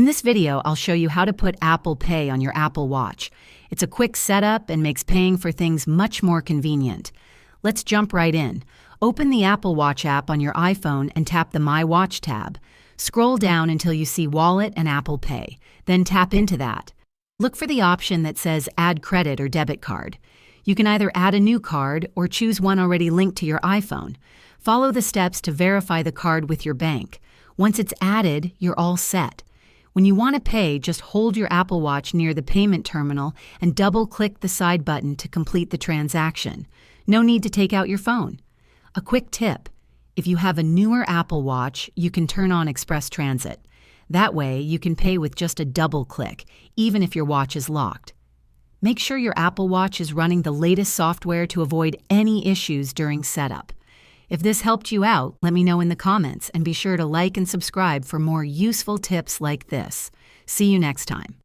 this video, I'll show you how to put Apple Pay on your Apple Watch. It's a quick setup and makes paying for things much more convenient. Let's jump right in. Open the Apple Watch app on your iPhone and tap the My Watch tab. Scroll down until you see Wallet and Apple Pay. Then tap into that. Look for the option that says Add Credit or Debit Card. You can either add a new card or choose one already linked to your iPhone. Follow the steps to verify the card with your bank. Once it's added, you're all set. When you want to pay, just hold your Apple Watch near the payment terminal and double-click the side button to complete the transaction. No need to take out your phone. A quick tip: if you have a newer Apple Watch, you can turn on Express Transit. That way, you can pay with just a double click, even if your watch is locked. Make sure your Apple Watch is running the latest software to avoid any issues during setup. If this helped you out, let me know in the comments and be sure to like and subscribe for more useful tips like this. See you next time.